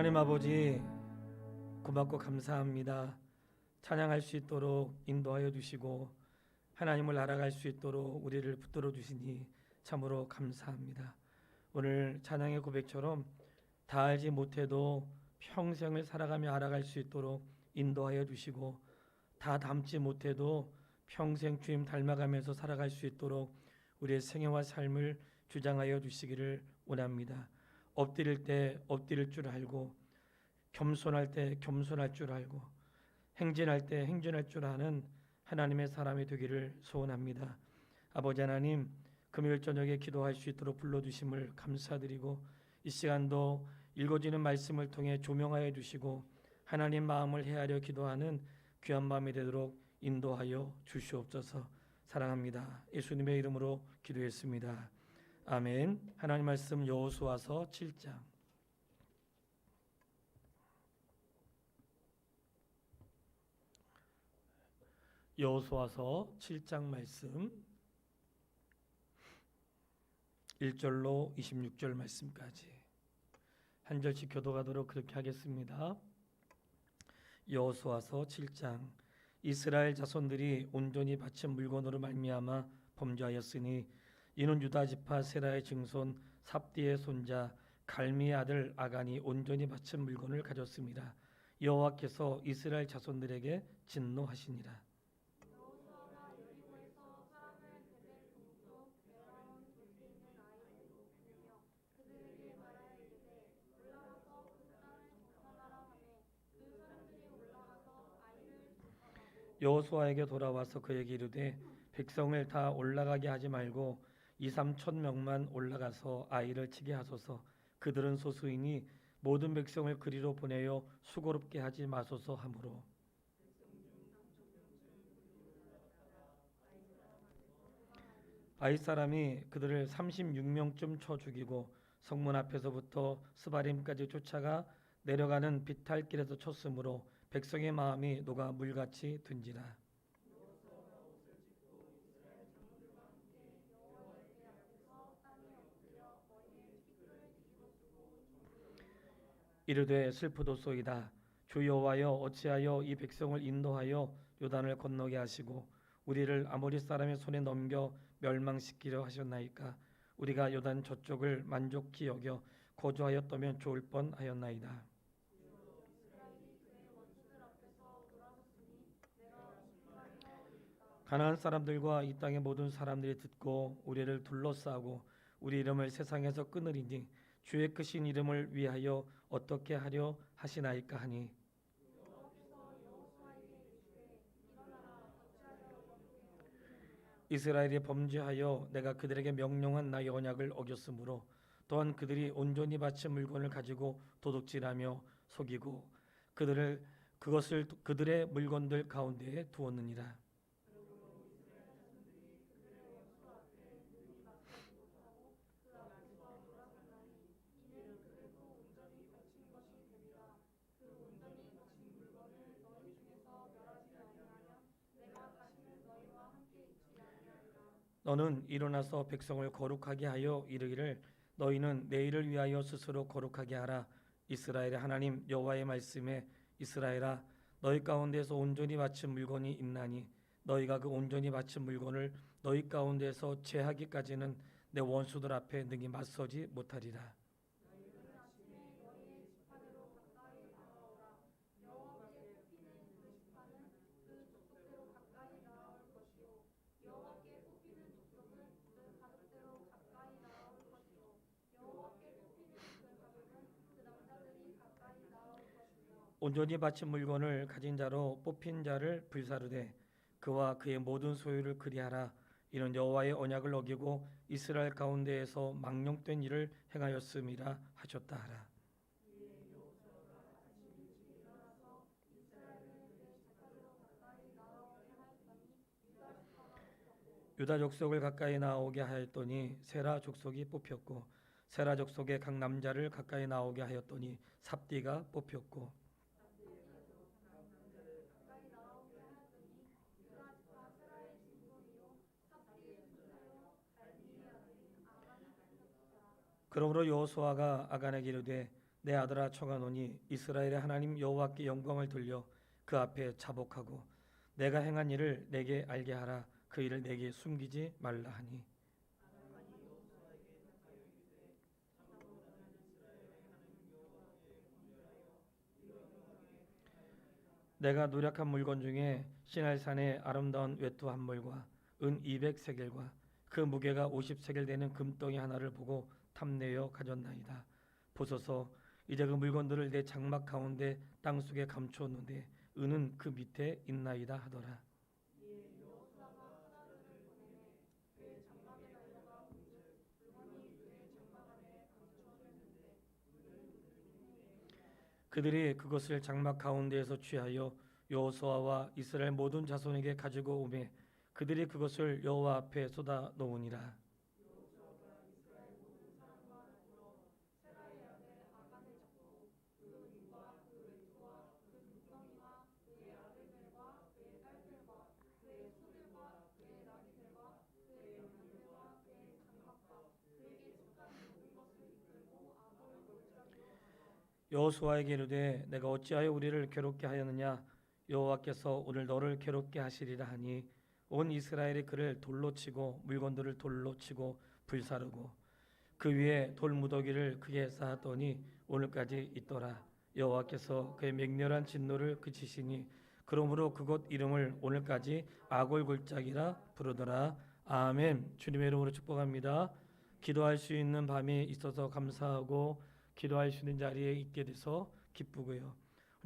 하나님 아버지, 고맙고 감사합니다. 찬양할 수 있도록 인도하여 주시고 하나님을 알아갈 수 있도록 우리를 붙들어 주시니 참으로 감사합니다. 오늘 찬양의 고백처럼 다 알지 못해도 평생을 살아가며 알아갈 수 있도록 인도하여 주시고, 다 닮지 못해도 평생 주님 닮아가면서 살아갈 수 있도록 우리의 생애와 삶을 주장하여 주시기를 원합니다. 엎드릴 때 엎드릴 줄 알고, 겸손할 때 겸손할 줄 알고, 행진할 때 행진할 줄 아는 하나님의 사람이 되기를 소원합니다. 아버지 하나님, 금요일 저녁에 기도할 수 있도록 불러주심을 감사드리고, 이 시간도 읽어지는 말씀을 통해 조명하여 주시고 하나님 마음을 헤아려 기도하는 귀한 마음이 되도록 인도하여 주시옵소서. 사랑합니다. 예수님의 이름으로 기도했습니다. 아멘. 하나님 말씀 여호수아서 7장. 여호수아서 7장 말씀 1절로 26절 말씀까지 한 절씩 교도하도록 그렇게 하겠습니다. 여호수아서 7장. 이스라엘 자손들이 온전히 바친 물건으로 말미암아 범죄하였으니 이는 유다 지파 세라의 증손 삽디의 손자 갈미의 아들 아간이 온전히 바친 물건을 가졌습니다. 여호와께서 이스라엘 자손들에게 진노하시니라. 여호수아에게 돌아와서 그에게 이르되 백성을 다 올라가게 하지 말고 2-3천 명만 올라가서 아이를 치게 하소서. 그들은 소수이니 모든 백성을 그리로 보내어 수고롭게 하지 마소서 하므로 아이 사람이 그들을 36명쯤 쳐 죽이고 성문 앞에서부터 스바림까지 쫓아가 내려가는 비탈길에서 쳤으므로 백성의 마음이 녹아 물같이 든지라. 이르되 슬프도소이다. 주 여호와여, 어찌하여 이 백성을 인도하여 요단을 건너게 하시고 우리를 아모리 사람의 손에 넘겨 멸망시키려 하셨나이까. 우리가 요단 저쪽을 만족히 여겨 거주하였다면 좋을 뻔하였나이다. 가나안 사람들과 이 땅의 모든 사람들이 듣고 우리를 둘러싸고 우리 이름을 세상에서 끊으리니 주의 크신 이름을 위하여 어떻게 하려 하시나이까 하니, 이스라엘이 범죄하여 내가 그들에게 명령한 나의 언약을 어겼으므로 또한 그들이 온전히 바친 물건을 가지고 도둑질하며 속이고 그것을 그들의 물건들 가운데에 두었느니라. 너는 일어나서 백성을 거룩하게 하여 이르기를 너희는 내일을 위하여 스스로 거룩하게 하라. 이스라엘의 하나님 여호와의 말씀에 이스라엘아, 너희 가운데서 온전히 바친 물건이 있나니 너희가 그 온전히 바친 물건을 너희 가운데서 제하기까지는 내 원수들 앞에 능히 맞서지 못하리라. 온전히 바친 물건을 가진 자로 뽑힌 자를 불사르되 그와 그의 모든 소유를 그리하라. 이는 여호와의 언약을 어기고 이스라엘 가운데에서 망령된 일을 행하였음이라 하셨다 하라. 유다 족속을 가까이 나오게 하였더니 세라 족속이 뽑혔고 세라 족속의 각 남자를 가까이 나오게 하였더니 삽디가 뽑혔고 그러므로 여호수아가 아간에게 이르되 내 아들아 청하노니 이스라엘의 하나님 여호와께 영광을 돌려 그 앞에 자복하고 내가 행한 일을 내게 알게 하라. 그 일을 내게 숨기지 말라 하니 내가 노력한 물건 중에 시날산의 아름다운 외투 한 벌과 은 200세겔과 그 무게가 50세겔 되는 금덩이 하나를 보고 탐내어 가졌나이다. 보소서 이제 그 물건들을 내 장막 가운데 땅속에 감추었는데 은은 그 밑에 있나이다 하더라. 그들이 그것을 장막 가운데에서 취하여 여호수아와 이스라엘 모든 자손에게 가지고 오매 그들이 그것을 여호와 앞에 쏟아 놓으니라. 여호수아에게 이르되 내가 어찌하여 우리를 괴롭게 하였느냐. 여호와께서 오늘 너를 괴롭게 하시리라 하니 온 이스라엘이 그를 돌로 치고 물건들을 돌로 치고 불사르고 그 위에 돌무더기를 크게 쌓았더니 오늘까지 있더라. 여호와께서 그의 맹렬한 진노를 그치시니 그러므로 그곳 이름을 오늘까지 아골골짜기라 부르더라. 아멘. 주님의 이름으로 축복합니다. 기도할 수 있는 밤이 있어서 감사하고 기도할 수 있는 자리에 있게 돼서 기쁘고요.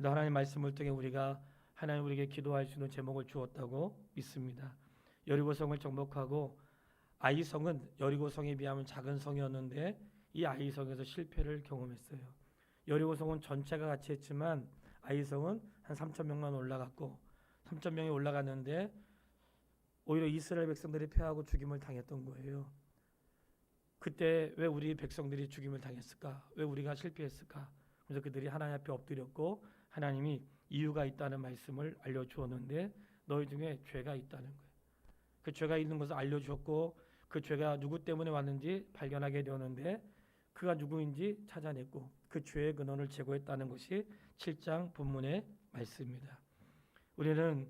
하나님 말씀을 통해 우리가 하나님 우리에게 기도할 수 있는 제목을 주었다고 믿습니다. 여리고성을 정복하고 아이성은 여리고성에 비하면 작은 성이었는데 이 아이성에서 실패를 경험했어요. 여리고성은 전체가 같이 했지만 아이성은 한 3천 명만 올라갔고 3천 명이 올라갔는데 오히려 이스라엘 백성들이 패하고 죽임을 당했던 거예요. 그때 왜 우리 백성들이 죽임을 당했을까? 왜 우리가 실패했을까? 그래서 그들이 하나님 앞에 엎드렸고 하나님이 이유가 있다는 말씀을 알려주었는데 너희 중에 죄가 있다는 거예요. 그 죄가 있는 것을 알려주었고 그 죄가 누구 때문에 왔는지 발견하게 되었는데 그가 누구인지 찾아냈고 그 죄의 근원을 제거했다는 것이 7장 본문의 말씀입니다. 우리는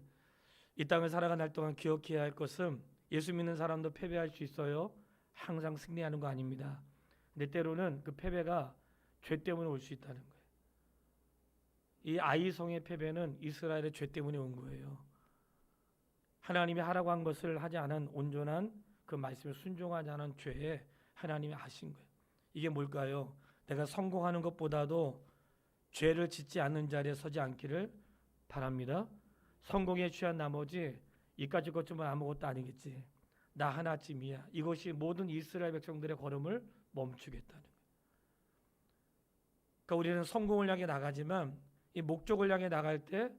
이 땅을 살아가는 날 동안 기억해야 할 것은 예수 믿는 사람도 패배할 수 있어요. 항상 승리하는 거 아닙니다. 근데 때로는 그 패배가 죄 때문에 올 수 있다는 거예요. 이 아이성의 패배는 이스라엘의 죄 때문에 온 거예요. 하나님이 하라고 한 것을 하지 않은 온전한 그 말씀에 순종하지 않은 죄에 하나님이 하신 거예요. 이게 뭘까요? 내가 성공하는 것보다도 죄를 짓지 않는 자리에 서지 않기를 바랍니다. 성공에 취한 나머지 이까지 것쯤은 아무것도 아니겠지. 나 하나쯤이야. 이것이 모든 이스라엘 백성들의 걸음을 멈추겠다는 거예요. 그러니까 우리는 성공을 향해 나가지만 이 목적을 향해 나갈 때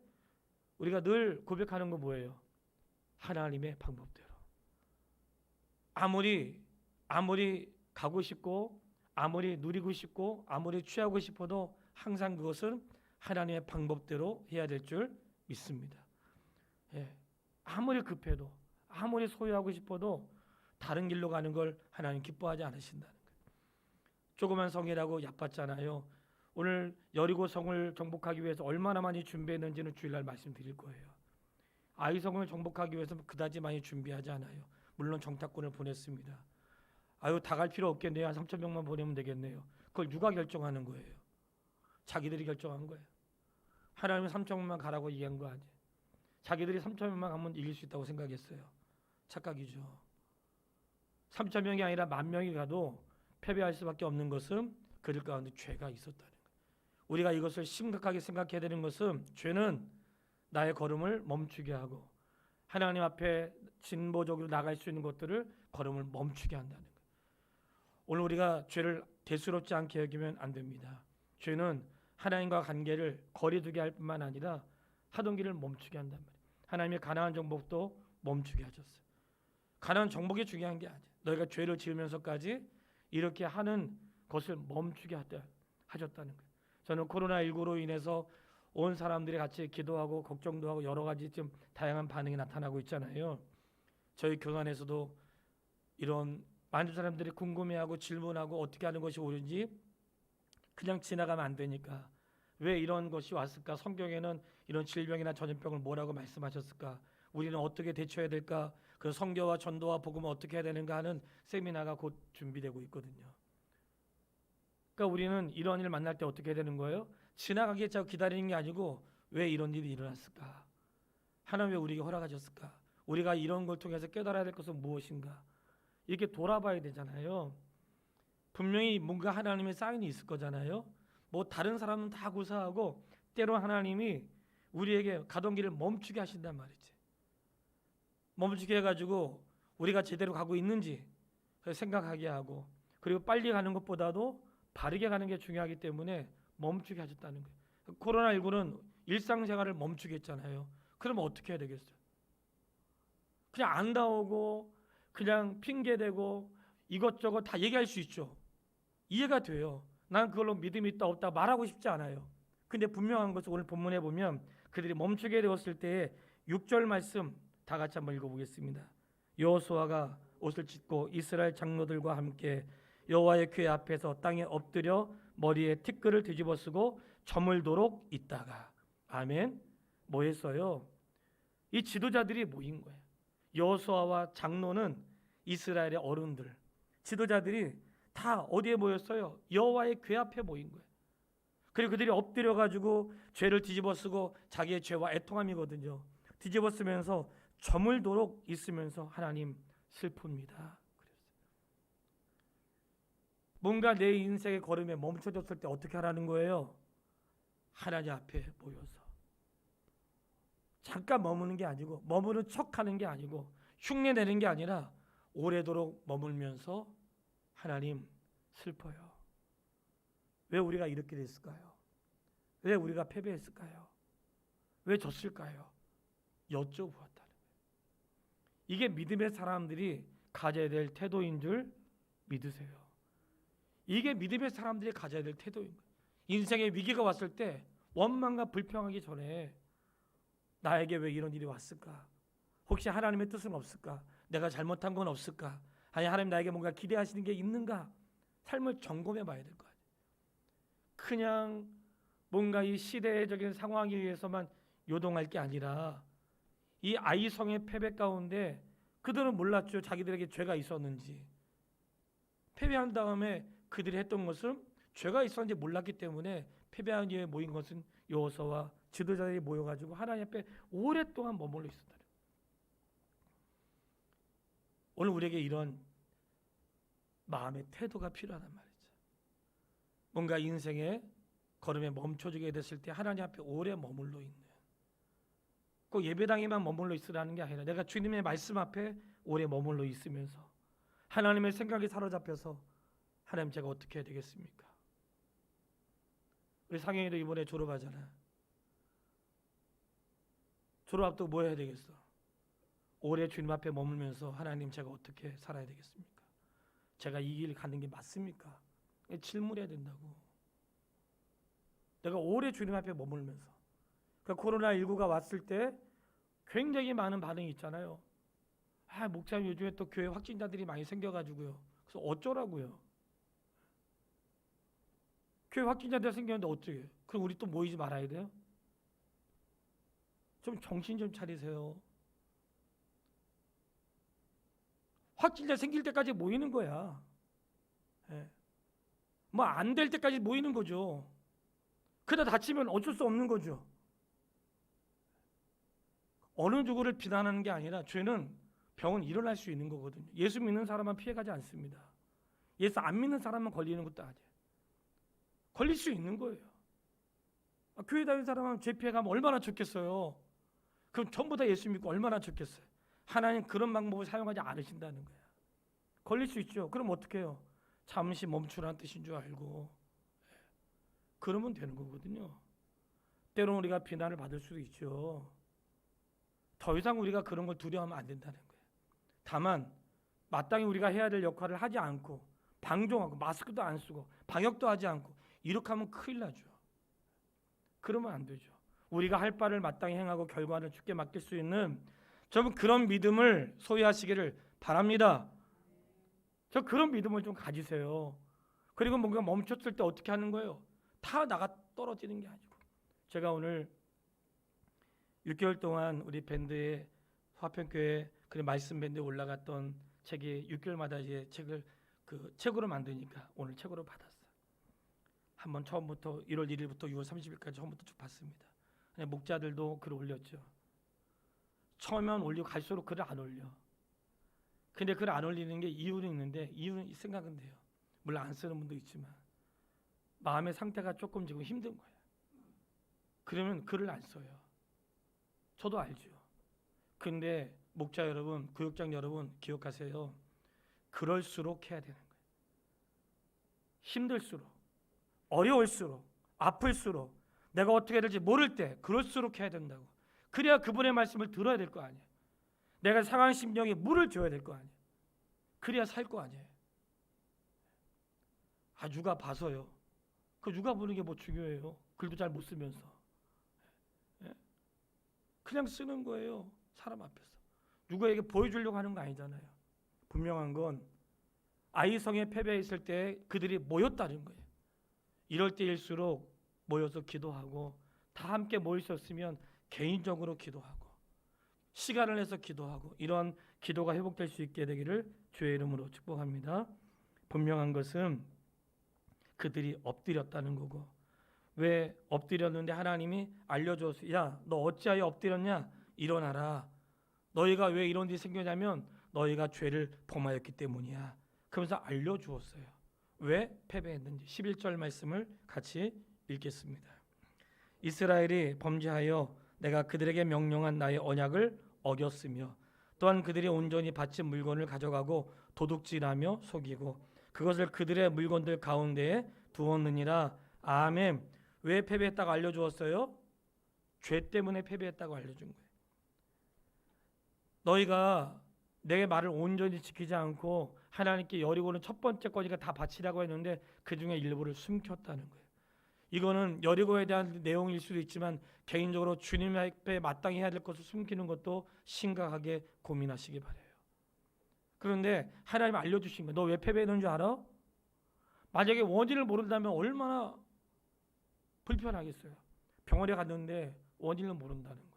우리가 늘 고백하는 건 뭐예요? 하나님의 방법대로. 아무리 가고 싶고 아무리 누리고 싶고 아무리 취하고 싶어도 항상 그것은 하나님의 방법대로 해야 될 줄 믿습니다. 예. 아무리 급해도 아무리 소유하고 싶어도 다른 길로 가는 걸 하나님 기뻐하지 않으신다는 거예요. 조그만 성이라고 얕봤잖아요. 오늘 여리고 성을 정복하기 위해서 얼마나 많이 준비했는지는 주일날 말씀드릴 거예요. 아이성을 정복하기 위해서 그다지 많이 준비하지 않아요. 물론 정탐꾼을 보냈습니다. 다 갈 필요 없겠네요. 한 3천 명만 보내면 되겠네요. 그걸 누가 결정하는 거예요? 자기들이 결정한 거예요. 하나님은 3천 명만 가라고 얘기한 거 아니에요. 자기들이 3천 명만 가면 이길 수 있다고 생각했어요. 착각이죠. 3천 명이 아니라 10,000명이 가도 패배할 수밖에 없는 것은 그들 가운데 죄가 있었다는 거예요. 우리가 이것을 심각하게 생각해야 되는 것은 죄는 나의 걸음을 멈추게 하고 하나님 앞에 진보적으로 나갈 수 있는 것들을 걸음을 멈추게 한다는 거예요. 오늘 우리가 죄를 대수롭지 않게 여기면 안 됩니다. 죄는 하나님과 관계를 거리두게 할 뿐만 아니라 하던 길을 멈추게 한단 말이에요. 하나님의 가나안 정복도 멈추게 하셨어요. 가나안 정복이 중요한 게 아니에요. 너희가 죄를 지으면서까지 이렇게 하는 것을 멈추게 하셨다는 거예요. 저는 코로나19로 인해서 온 사람들이 같이 기도하고 걱정도 하고 여러 가지 좀 다양한 반응이 나타나고 있잖아요. 저희 교단에서도 이런 많은 사람들이 궁금해하고 질문하고 어떻게 하는 것이 옳은지 그냥 지나가면 안 되니까. 왜 이런 것이 왔을까? 성경에는 이런 질병이나 전염병을 뭐라고 말씀하셨을까? 우리는 어떻게 대처해야 될까? 그 선교와 전도와 복음을 어떻게 해야 되는가 하는 세미나가 곧 준비되고 있거든요. 그러니까 우리는 이런 일 만날 때 어떻게 해야 되는 거예요? 지나가게 자꾸 기다리는 게 아니고 왜 이런 일이 일어났을까? 하나님 왜 우리에게 허락하셨을까? 우리가 이런 걸 통해서 깨달아야 될 것은 무엇인가? 이렇게 돌아봐야 되잖아요. 분명히 뭔가 하나님의 사인이 있을 거잖아요. 뭐 다른 사람은 다 고사하고 때로 하나님이 우리에게 가던 길을 멈추게 하신단 말이지. 멈추게 해가지고 우리가 제대로 가고 있는지 생각하게 하고, 그리고 빨리 가는 것보다도 바르게 가는 게 중요하기 때문에 멈추게 하셨다는 거예요. 코로나19는 일상생활을 멈추게 했잖아요. 그러면 어떻게 해야 되겠어요? 그냥 안 나오고 그냥 핑계대고 이것저것 다 얘기할 수 있죠. 이해가 돼요. 난 그걸로 믿음이 있다 없다 말하고 싶지 않아요. 근데 분명한 것은 오늘 본문에 보면 그들이 멈추게 되었을 때의 6절 말씀 다 같이 한번 읽어보겠습니다. 여호수아가 옷을 찢고 이스라엘 장로들과 함께 여호와의 궤 앞에서 땅에 엎드려 머리에 티끌을 뒤집어 쓰고 저물도록 있다가. 아멘. 뭐 했어요? 이 지도자들이 모인 거예요. 여호수아와 장로는 이스라엘의 어른들, 지도자들이 다 어디에 모였어요? 여호와의 궤 앞에 모인 거예요. 그리고 그들이 엎드려 가지고 죄를 뒤집어 쓰고 자기의 죄와 애통함이거든요. 뒤집어 쓰면서 저물도록 있으면서 하나님 슬픕니다. 뭔가 내 인생의 걸음에 멈춰졌을 때 어떻게 하라는 거예요? 하나님 앞에 모여서 잠깐 머무는 게 아니고, 머무는 척하는 게 아니고, 흉내 내는 게 아니라 오래도록 머물면서 하나님 슬퍼요. 왜 우리가 이렇게 됐을까요? 왜 우리가 패배했을까요? 왜 졌을까요? 여쭤보았다는 거예요. 이게 믿음의 사람들이 가져야 될 태도인 줄 믿으세요. 이게 믿음의 사람들이 가져야 될 태도인 거예요. 인생의 위기가 왔을 때 원망과 불평하기 전에 나에게 왜 이런 일이 왔을까? 혹시 하나님의 뜻은 없을까? 내가 잘못한 건 없을까? 아니 하나님 나에게 뭔가 기대하시는 게 있는가? 삶을 점검해 봐야 될 거 아니에요. 그냥 뭔가 이 시대적인 상황에 의해서만 요동할 게 아니라 이 아이성의 패배 가운데 그들은 몰랐죠. 자기들에게 죄가 있었는지. 패배한 다음에 그들이 했던 것은 죄가 있었는지 몰랐기 때문에 패배한 뒤에 모인 것은 여호수아와 지도자들이 모여가지고 하나님 앞에 오랫동안 머물러 있었다. 오늘 우리에게 이런 마음의 태도가 필요하단 말이죠. 뭔가 인생의 걸음에 멈춰주게 됐을 때 하나님 앞에 오래 머물러 있는, 꼭 예배당에만 머물러 있으라는 게 아니라 내가 주님의 말씀 앞에 오래 머물러 있으면서 하나님의 생각이 사로잡혀서 하나님 제가 어떻게 해야 되겠습니까? 우리 상영이도 이번에 졸업하잖아. 졸업 앞두고 뭐 해야 되겠어? 오래 주님 앞에 머물면서 하나님 제가 어떻게 살아야 되겠습니까? 제가 이 길 가는 게 맞습니까? 질문해야 된다고. 내가 오래 주님 앞에 머물면서, 그러니까 코로나19가 왔을 때 굉장히 많은 반응이 있잖아요. 아, 목사님 요즘에 또 교회 확진자들이 많이 생겨가지고요. 그래서 어쩌라고요? 교회 확진자들 생겼는데 어떻게? 그럼 우리 또 모이지 말아야 돼요? 좀 정신 좀 차리세요. 확진자 생길 때까지 모이는 거야. 예. 뭐 안 될 때까지 모이는 거죠. 그러다 다치면 어쩔 수 없는 거죠. 어느 누구를 비난하는 게 아니라 죄는 병은 일어날 수 있는 거거든요. 예수 믿는 사람만 피해가지 않습니다. 예수 안 믿는 사람만 걸리는 것도 아니에요. 걸릴 수 있는 거예요. 교회 다니는 사람은 죄 피해가면 얼마나 좋겠어요. 그럼 전부 다 예수 믿고 얼마나 좋겠어요. 하나님 그런 방법을 사용하지 않으신다는 거예요. 걸릴 수 있죠. 그럼 어떻게 해요? 잠시 멈추라는 뜻인 줄 알고 그러면 되는 거거든요. 때로는 우리가 비난을 받을 수도 있죠. 더 이상 우리가 그런 걸 두려워하면 안 된다는 거예요. 다만 마땅히 우리가 해야 될 역할을 하지 않고 방종하고 마스크도 안 쓰고 방역도 하지 않고 이렇게 하면 큰일 나죠. 그러면 안 되죠. 우리가 할 바를 마땅히 행하고 결과를 주께 맡길 수 있는 좀 그런 믿음을 소유하시기를 바랍니다. 저 그런 믿음을 좀 가지세요. 그리고 뭔가 멈췄을 때 어떻게 하는 거예요? 다 나가 떨어지는 게 아니고. 제가 오늘 6개월 동안 우리 밴드의 화평교회 그 말씀 밴드에 올라갔던 책이 6개월마다 이제 책을 그 책으로 만드니까 오늘 책으로 받았어요. 한번 처음부터 1월 1일부터 6월 30일까지 처음부터 쭉 봤습니다. 목자들도 글을 올렸죠. 처음엔 올리고 갈수록 글을 안 올려. 근데 글을 안 올리는 게 이유는 있는데 이유는 생각은 돼요. 물론 안 쓰는 분도 있지만 마음의 상태가 조금 지금 힘든 거예요. 그러면 글을 안 써요. 저도 알죠. 근데 목자 여러분, 구역장 여러분 기억하세요. 그럴수록 해야 되는 거예요. 힘들수록, 어려울수록, 아플수록, 내가 어떻게 해야 될지 모를 때 그럴수록 해야 된다고. 그래야 그분의 말씀을 들어야 될 거 아니에요. 내가 상한 심령에 물을 줘야 될 거 아니에요. 그래야 살 거 아니에요. 누가 봐서요. 그 누가 보는 게 뭐 중요해요. 글도 잘 못 쓰면서. 그냥 쓰는 거예요. 사람 앞에서. 누구에게 보여주려고 하는 거 아니잖아요. 분명한 건 아이성에 패배했을 때 그들이 모였다는 거예요. 이럴 때일수록 모여서 기도하고 다 함께 모일 수 없으면 개인적으로 기도하고 시간을 내서 기도하고 이런 기도가 회복될 수 있게 되기를 주의 이름으로 축복합니다. 분명한 것은 그들이 엎드렸다는 거고 왜 엎드렸는데 하나님이 알려줬어요. 야, 너 어찌하여 엎드렸냐? 일어나라. 너희가 왜 이런 일이 생겼냐면 너희가 죄를 범하였기 때문이야. 그러면서 알려주었어요. 왜 패배했는지 11절 말씀을 같이 읽겠습니다. 이스라엘이 범죄하여 내가 그들에게 명령한 나의 언약을 어겼으며 또한 그들이 온전히 바친 물건을 가져가고 도둑질하며 속이고 그것을 그들의 물건들 가운데에 두었느니라. 아멘. 왜 패배했다고 알려주었어요? 죄 때문에 패배했다고 알려준 거예요. 너희가 내 말을 온전히 지키지 않고 하나님께 여리고는 첫 번째 거니까 다 바치라고 했는데 그 중에 일부를 숨겼다는 거예요. 이거는 여리고에 대한 내용일 수도 있지만 개인적으로 주님 앞에 마땅히 해야 될 것을 숨기는 것도 심각하게 고민하시기 바라요. 그런데 하나님 알려주신 거예요. 너 왜 패배했는 줄 알아? 만약에 원인을 모른다면 얼마나 불편하겠어요. 병원에 갔는데 원인을 모른다는 거예요.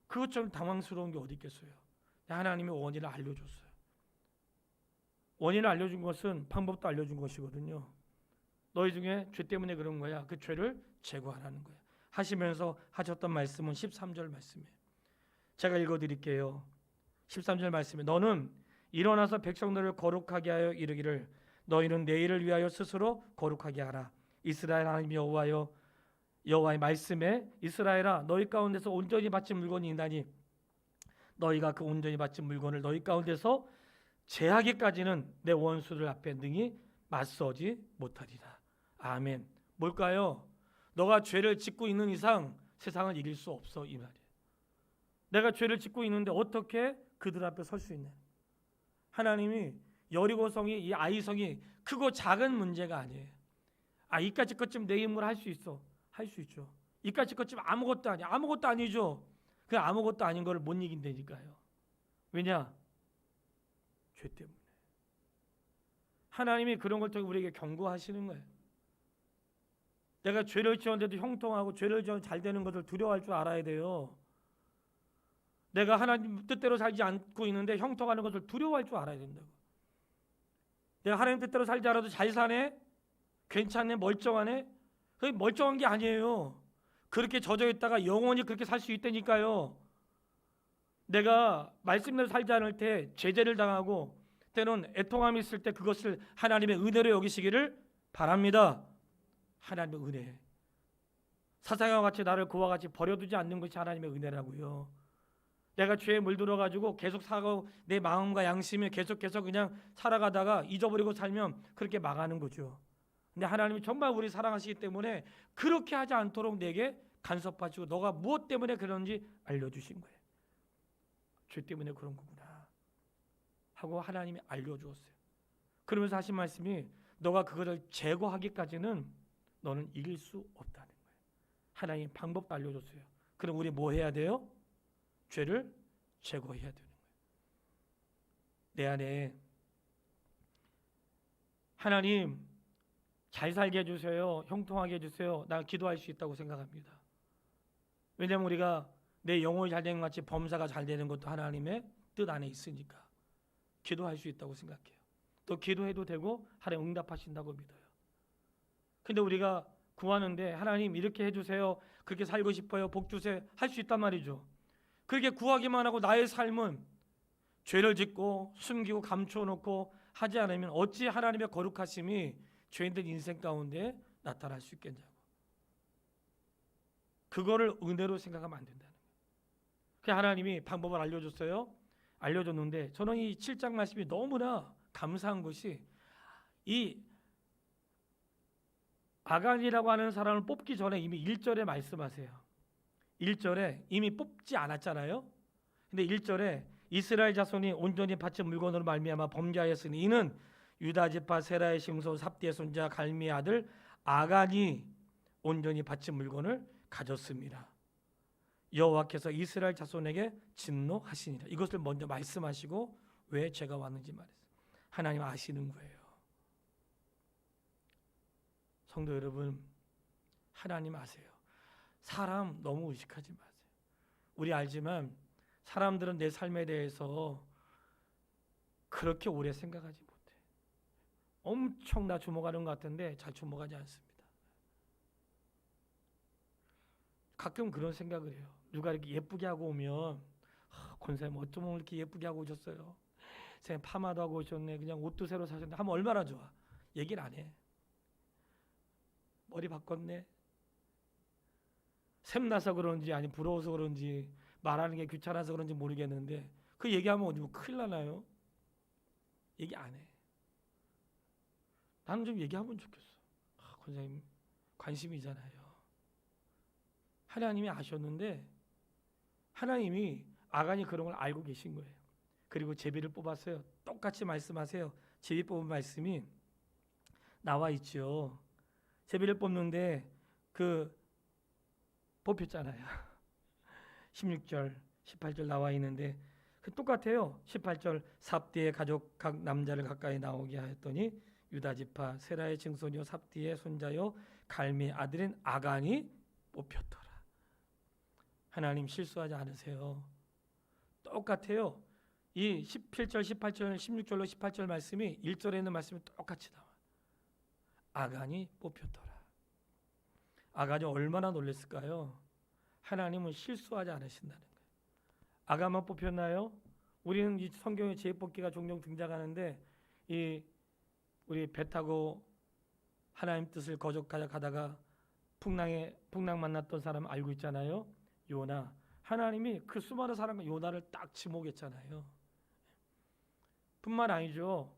그것처럼 당황스러운 게 어디 있겠어요. 하나님이 원인을 알려줬어요. 원인을 알려준 것은 방법도 알려준 것이거든요. 너희 중에 죄 때문에 그런 거야. 그 죄를 제거하라는 거예요. 하시면서 하셨던 말씀은 13절 말씀이에요. 제가 읽어드릴게요. 13절 말씀에 너는 일어나서 백성들을 거룩하게 하여 이르기를 너희는 내일을 위하여 스스로 거룩하게 하라. 이스라엘 하나님 여호와의 말씀에 이스라엘아 너희 가운데서 온전히 바친 물건이 있나니 너희가 그 온전히 바친 물건을 너희 가운데서 제하기까지는 내 원수들 앞에 능히 맞서지 못하리라. 아멘. 뭘까요? 너가 죄를 짓고 있는 이상 세상을 이길 수 없어 이 말이에요. 내가 죄를 짓고 있는데 어떻게 그들 앞에 설 수 있냐? 하나님이 여리고성이 이 아이성이 크고 작은 문제가 아니에요. 이까짓 것쯤 내 힘으로 할 수 있어. 할 수 있죠. 이까짓 것쯤 아무것도 아니야. 아무것도 아니죠. 그 아무것도 아닌 걸 못 이긴다니까요. 왜냐? 죄 때문에. 하나님이 그런 걸 통해 우리에게 경고하시는 거예요. 내가 죄를 지었는데도 형통하고 죄를 지어 잘 되는 것을 두려워할 줄 알아야 돼요. 내가 하나님 뜻대로 살지 않고 있는데 형통하는 것을 두려워할 줄 알아야 된다고. 내가 하나님 뜻대로 살지 않아도 잘 사네? 괜찮네? 멀쩡하네? 그게 멀쩡한 게 아니에요. 그렇게 젖어 있다가 영원히 그렇게 살 수 있다니까요. 내가 말씀대로 살지 않을 때 제재를 당하고 때는 애통함이 있을 때 그것을 하나님의 은혜로 여기시기를 바랍니다. 하나님의 은혜. 사상과 같이 나를 그와 같이 버려두지 않는 것이 하나님의 은혜라고요. 내가 죄에 물들어가지고 계속 살고 내 마음과 양심에 계속 그냥 살아가다가 잊어버리고 살면 그렇게 망하는 거죠. 근데 하나님이 정말 우리 사랑하시기 때문에 그렇게 하지 않도록 내게 간섭하시고 너가 무엇 때문에 그런지 알려주신 거예요. 죄 때문에 그런 거구나 하고 하나님이 알려주었어요. 그러면서 하신 말씀이 너가 그것을 제거하기까지는 너는 이길 수 없다는 거예요. 하나님 방법도 알려줬어요. 그럼 우리 뭐 해야 돼요? 죄를 제거해야 되는 거예요. 내 안에 하나님 잘 살게 해주세요. 형통하게 해주세요. 나 기도할 수 있다고 생각합니다. 왜냐하면 우리가 내 영혼이 잘 되는 것 같이 범사가 잘 되는 것도 하나님의 뜻 안에 있으니까 기도할 수 있다고 생각해요. 또 기도해도 되고 하나님 응답하신다고 믿어요. 근데 우리가 구하는데 하나님 이렇게 해주세요. 그렇게 살고 싶어요. 복 주세요. 할 수 있단 말이죠. 그렇게 구하기만 하고 나의 삶은 죄를 짓고 숨기고 감춰놓고 하지 않으면 어찌 하나님의 거룩하심이 죄인들 인생 가운데 나타날 수 있겠냐고. 그거를 은혜로 생각하면 안 된다는 거예요. 그래서 하나님이 방법을 알려줬어요. 알려줬는데 저는 이 7장 말씀이 너무나 감사한 것이 이 아간이라고 하는 사람을 뽑기 전에 이미 1절에 말씀하세요. 1절에 이미 뽑지 않았잖아요. 근데 1절에 이스라엘 자손이 온전히 바친 물건으로 말미암아 범죄하였으니 이는 유다 지파 세라의 심소 삽디의 손자 갈미의 아들 아간이 온전히 바친 물건을 가졌습니다. 여호와께서 이스라엘 자손에게 진노하시니라. 이것을 먼저 말씀하시고 왜 죄가 왔는지 말했어요. 하나님 아시는 거예요. 성도 여러분, 하나님 아세요. 사람 너무 의식하지 마세요. 우리 알지만 사람들은 내 삶에 대해서 그렇게 오래 생각하지 못해. 엄청 나 주목하는 것 같은데 잘 주목하지 않습니다. 가끔 그런 생각을 해요. 누가 이렇게 예쁘게 하고 오면 권사님 어쩌면 이렇게 예쁘게 하고 오셨어요. 선생님 파마도 하고 오셨네. 그냥 옷도 새로 사셨네. 하면 얼마나 좋아. 얘기를 안 해. 머리 바꿨네. 샘나서 그런지 아니 부러워서 그런지 말하는 게 귀찮아서 그런지 모르겠는데 그 얘기하면 어디 뭐 큰일 나나요? 얘기 안 해. 나는 좀 얘기하면 좋겠어. 권사님 관심이잖아요. 하나님이 아셨는데 하나님이 아간이 그런 걸 알고 계신 거예요. 그리고 제비를 뽑았어요. 똑같이 말씀하세요. 제비 뽑은 말씀이 나와 있죠. 제비를 뽑는데 그 뽑혔잖아요. 16절, 18절 나와 있는데 똑같아요. 18절 삽디의 가족 각 남자를 가까이 나오게 하였더니 유다 지파 세라의 증손이요 삽디의 손자요 갈미의 아들인 아간이 뽑혔더라. 하나님 실수하지 않으세요. 똑같아요. 이 17절, 18절, 16절로 18절 말씀이 1절에 있는 말씀이 똑같이 나와. 아간이 뽑혔더라. 아간이 얼마나 놀랐을까요? 하나님은 실수하지 않으신다는 거예요. 아간만 뽑혔나요? 우리는 이 성경에 제비뽑기가 종종 등장하는데 이 우리 배 타고 하나님 뜻을 거적하자 가다가 풍랑 만났던 사람 알고 있잖아요. 요나. 하나님이 그 수많은 사람과 요나를 딱 지목했잖아요. 뿐만 아니죠.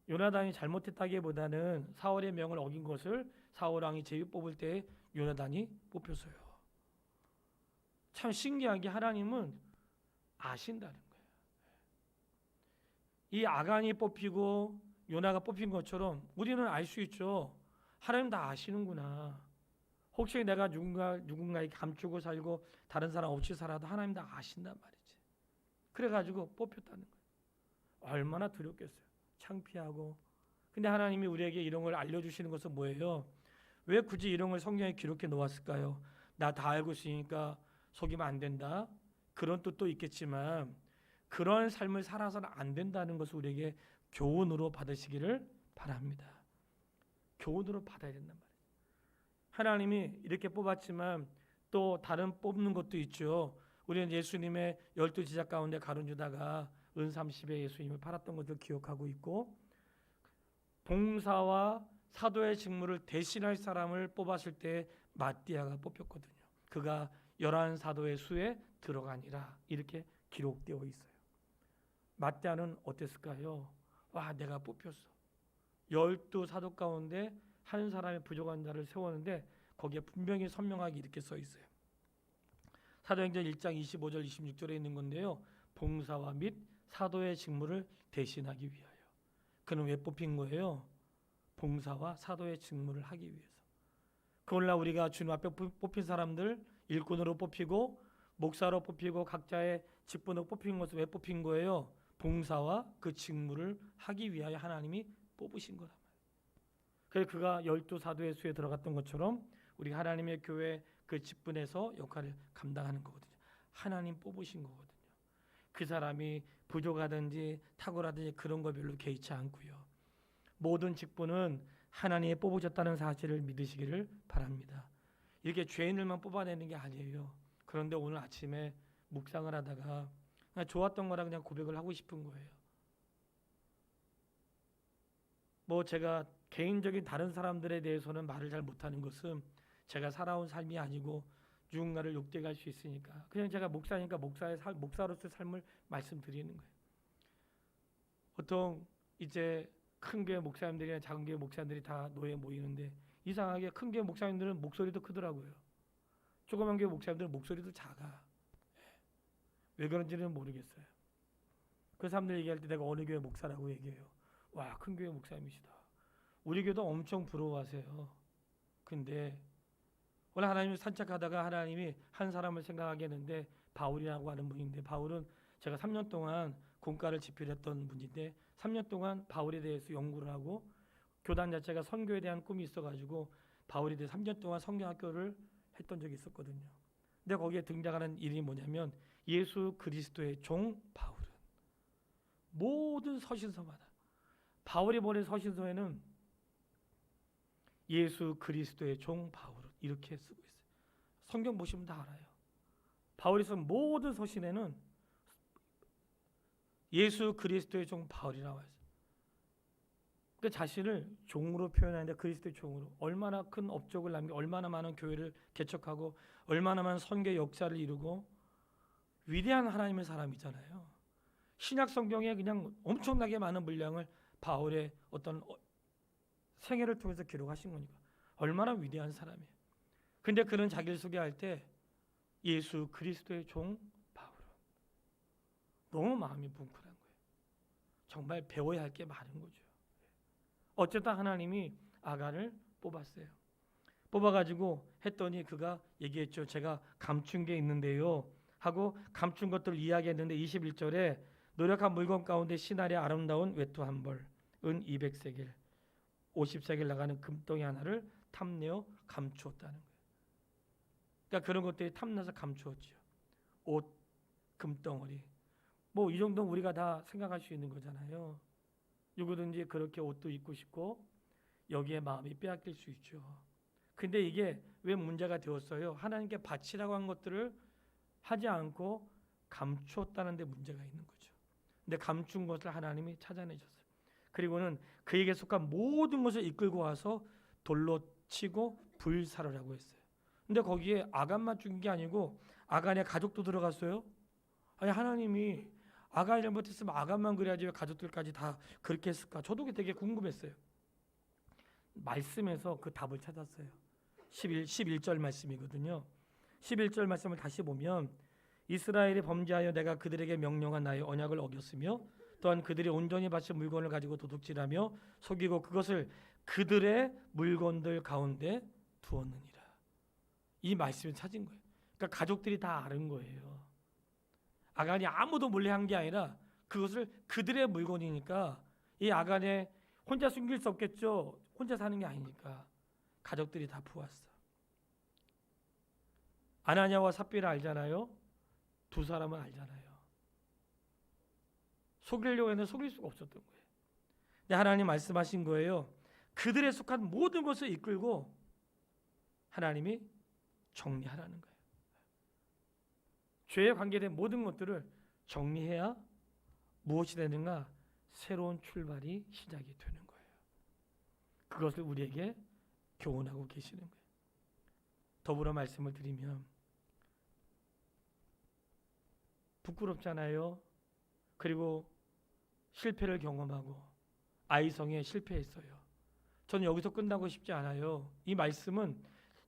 요나단이 잘못했다기보다는 사울의 명을 어긴 것을 사울 왕이 제비 뽑을 때 요나단이 뽑혔어요. 참 신기하게 하나님은 아신다는 거예요. 이 아간이 뽑히고 요나가 뽑힌 것처럼 우리는 알 수 있죠. 하나님 다 아시는구나. 혹시 내가 누군가에게 감추고 살고 다른 사람 없이 살아도 하나님 다 아신단 말이지. 그래가지고 뽑혔다는 거예요. 얼마나 두렵겠어요. 창피하고. 근데 하나님이 우리에게 이런 걸 알려주시는 것은 뭐예요? 왜 굳이 이런 걸 성경에 기록해 놓았을까요? 나 다 알고 있으니까 속이면 안 된다. 그런 뜻도 있겠지만 그런 삶을 살아서는 안 된다는 것을 우리에게 교훈으로 받으시기를 바랍니다. 교훈으로 받아야 된단 말이에요. 하나님이 이렇게 뽑았지만 또 다른 뽑는 것도 있죠. 우리는 예수님의 12제자 가운데 가룟 유다가 은 30에 예수님을 팔았던 것을 기억하고 있고 봉사와 사도의 직무를 대신할 사람을 뽑았을 때 마띠아가 뽑혔거든요. 그가 11사도의 수에 들어가니라 이렇게 기록되어 있어요. 마띠아는 어땠을까요? 와, 내가 뽑혔어. 12사도 가운데 한 사람의 부족한 자를 세웠는데 거기에 분명히 선명하게 이렇게 써 있어요. 사도행전 1장 25절 26절에 있는 건데요. 봉사와 및 사도의 직무를 대신하기 위하여. 그는 왜 뽑힌 거예요? 봉사와 사도의 직무를 하기 위해서. 그러나 우리가 주님 앞에 뽑힌 사람들 일꾼으로 뽑히고 목사로 뽑히고 각자의 직분으로 뽑힌 것은 왜 뽑힌 거예요? 봉사와 그 직무를 하기 위하여 하나님이 뽑으신 거란 말이에요. 그래서 그가 12사도의 수에 들어갔던 것처럼 우리 하나님의 교회 그 직분에서 역할을 감당하는 거거든요. 하나님 뽑으신 거거든요. 그 사람이 부족하든지 탁월하든지 그런 거 별로 개의치 않고요. 모든 직분은 하나님이 뽑으셨다는 사실을 믿으시기를 바랍니다. 이렇게 죄인들만 뽑아내는 게 아니에요. 그런데 오늘 아침에 묵상을 하다가 그냥 좋았던 거라 그냥 고백을 하고 싶은 거예요. 뭐 제가 개인적인 다른 사람들에 대해서는 말을 잘 못하는 것은 제가 살아온 삶이 아니고 누군가를 욕되게 할 수 있으니까 그냥 제가 목사니까 목사로서의 삶을 말씀드리는 거예요. 보통 이제 큰 교회 목사님들이나 작은 교회 목사님들이 다 노예 모이는데 이상하게 큰 교회 목사님들은 목소리도 크더라고요. 조그만 교회 목사님들은 목소리도 작아. 왜 그런지는 모르겠어요. 그 사람들 얘기할 때 내가 어느 교회 목사라고 얘기해요. 와, 큰 교회 목사님이시다. 우리 교회도 엄청 부러워하세요. 근데 오늘 하나님을 산책하다가 하나님이 한 사람을 생각하게 했는데 바울이라고 하는 분인데 바울은 제가 3년 동안 공과를 집필했던 분인데 3년 동안 바울에 대해서 연구를 하고 교단 자체가 선교에 대한 꿈이 있어가지고 바울에 대해 3년 동안 성경학교를 했던 적이 있었거든요. 근데 거기에 등장하는 일이 뭐냐면 예수 그리스도의 종 바울은 모든 서신서마다 바울이 보낸 서신서에는 예수 그리스도의 종 바울은 이렇게 쓰고 있어요. 성경 보시면 다 알아요. 바울이 쓴 모든 서신에는 예수 그리스도의 종 바울이 나와 있어요. 그 자신을 종으로 표현하는데 그리스도의 종으로 얼마나 큰 업적을 남기고 얼마나 많은 교회를 개척하고 얼마나 많은 선교 역사를 이루고 위대한 하나님의 사람이잖아요. 신약 성경에 그냥 엄청나게 많은 분량을 바울의 어떤 생애를 통해서 기록하신 거니까 얼마나 위대한 사람이에요. 근데 그는 자기를 소개할 때 예수 그리스도의 종 바울은 너무 마음이 뭉클한 거예요. 정말 배워야 할 게 많은 거죠. 어쨌든 하나님이 아간을 뽑았어요. 뽑아가지고 했더니 그가 얘기했죠. 제가 감춘 게 있는데요 하고 감춘 것들을 이야기했는데 21절에 노력한 물건 가운데 시나리의 아름다운 외투 한 벌, 은 200세겔, 50세겔 나가는 금덩이 하나를 탐내어 감추었다는 거예요. 그러니까 그런 것들이 탐나서 감추었죠. 옷, 금덩어리. 뭐 이 정도는 우리가 다 생각할 수 있는 거잖아요. 누구든지 그렇게 옷도 입고 싶고 여기에 마음이 빼앗길 수 있죠. 근데 이게 왜 문제가 되었어요? 하나님께 바치라고 한 것들을 하지 않고 감추었다는 데 문제가 있는 거죠. 근데 감춘 것을 하나님이 찾아내셨어요. 그리고는 그에게 속한 모든 것을 이끌고 와서 돌로 치고 불사르라고 했어요. 근데 거기에 아간만 죽인 게 아니고 아간의 가족도 들어갔어요. 아니 하나님이 아간이 잘못했으면 아간만 그래야지 왜 가족들까지 다 그렇게 했을까? 저도 되게 궁금했어요. 말씀에서 그 답을 찾았어요. 11절 말씀이거든요. 11절 말씀을 다시 보면 이스라엘이 범죄하여 내가 그들에게 명령한 나의 언약을 어겼으며 또한 그들이 온전히 바친 물건을 가지고 도둑질하며 속이고 그것을 그들의 물건들 가운데 두었느니라. 이 말씀을 찾은 거예요. 그러니까 가족들이 다 아는 거예요. 아간이 아무도 몰래 한 게 아니라 그것을 그들의 물건이니까 이 아간에 혼자 숨길 수 없겠죠. 혼자 사는 게 아니니까 가족들이 다 부었어. 아나니아와 삽비라 알잖아요. 두 사람은 알잖아요. 속이려고 했는데 속일 수가 없었던 거예요. 근데 하나님 말씀하신 거예요. 그들에 속한 모든 것을 이끌고 하나님이 정리하라는 거예요. 죄에 관계된 모든 것들을 정리해야 무엇이 되는가? 새로운 출발이 시작이 되는 거예요. 그것을 우리에게 교훈하고 계시는 거예요. 더불어 말씀을 드리면 부끄럽잖아요. 그리고 실패를 경험하고 아이성에 실패했어요. 저는 여기서 끝나고 싶지 않아요. 이 말씀은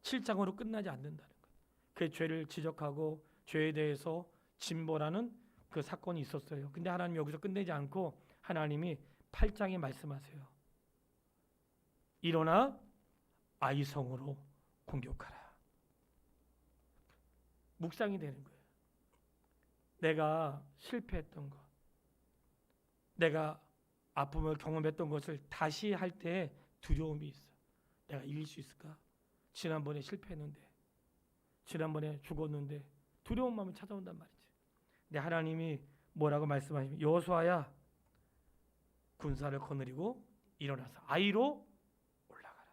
7장으로 끝나지 않는다는 거예요. 그 죄를 지적하고 죄에 대해서 진보라는 그 사건이 있었어요. 근데 하나님 여기서 끝내지 않고 하나님이 8장에 말씀하세요. 일어나 아이성으로 공격하라. 묵상이 되는 거예요. 내가 실패했던 것, 내가 아픔을 경험했던 것을 다시 할 때 두려움이 있어. 내가 이길 수 있을까? 지난번에 실패했는데, 지난번에 죽었는데 두려운 마음이 찾아온단 말이지. 근데 하나님이 뭐라고 말씀하시면 여호수아야 군사를 거느리고 일어나서 아이로 올라가라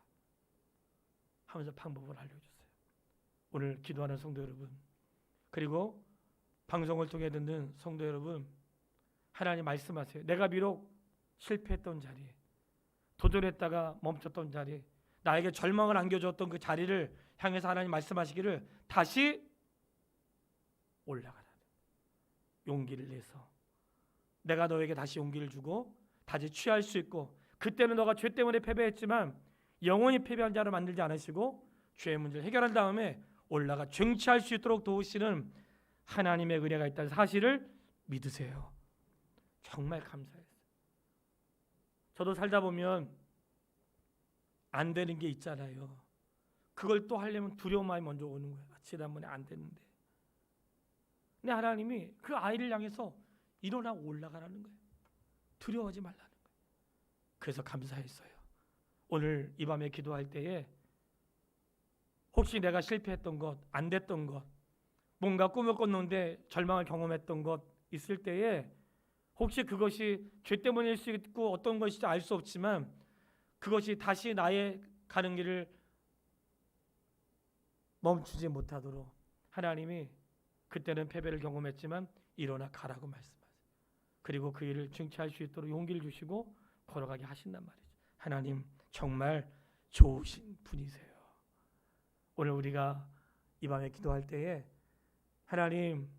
하면서 방법을 알려줬어요. 오늘 기도하는 성도 여러분, 그리고 방송을 통해 듣는 성도 여러분, 하나님 말씀하세요. 내가 비록 실패했던 자리, 도전했다가 멈췄던 자리, 나에게 절망을 안겨줬던 그 자리를 향해서 하나님 말씀하시기를 다시 올라가라. 용기를 내서 내가 너에게 다시 용기를 주고 다시 취할 수 있고, 그때는 너가 죄 때문에 패배했지만 영원히 패배한 자로 만들지 않으시고 죄의 문제를 해결한 다음에 올라가 쟁취할 수 있도록 도우시는 하나님의 은혜가 있다는 사실을 믿으세요. 정말 감사해요. 저도 살다 보면 안 되는 게 있잖아요. 그걸 또 하려면 두려운 마음이 먼저 오는 거예요. 지난번에 안 됐는데. 근데 하나님이 그 아이를 향해서 일어나고 올라가라는 거예요. 두려워하지 말라는 거예요. 그래서 감사했어요. 오늘 이 밤에 기도할 때에 혹시 내가 실패했던 것, 안 됐던 것, 뭔가 꿈을 꿨는데 절망을 경험했던 것 있을 때에 혹시 그것이 죄 때문일 수 있고 어떤 것인지 알 수 없지만 그것이 다시 나의 가는 길을 멈추지 못하도록 하나님이 그때는 패배를 경험했지만 일어나 가라고 말씀하세요. 그리고 그 일을 쟁취할 수 있도록 용기를 주시고 걸어가게 하신단 말이죠. 하나님 정말 좋으신 분이세요. 오늘 우리가 이 밤에 기도할 때에 하나님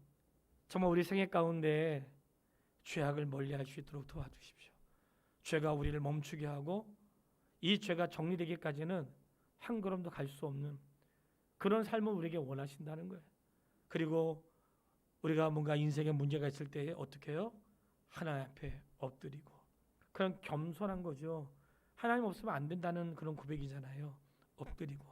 정말 우리 생애 가운데 죄악을 멀리할 수 있도록 도와주십시오. 죄가 우리를 멈추게 하고 이 죄가 정리되기까지는 한 걸음도 갈 수 없는 그런 삶을 우리에게 원하신다는 거예요. 그리고 우리가 뭔가 인생에 문제가 있을 때에 어떻게 해요? 하나님 앞에 엎드리고, 그런 겸손한 거죠. 하나님 없으면 안 된다는 그런 고백이잖아요. 엎드리고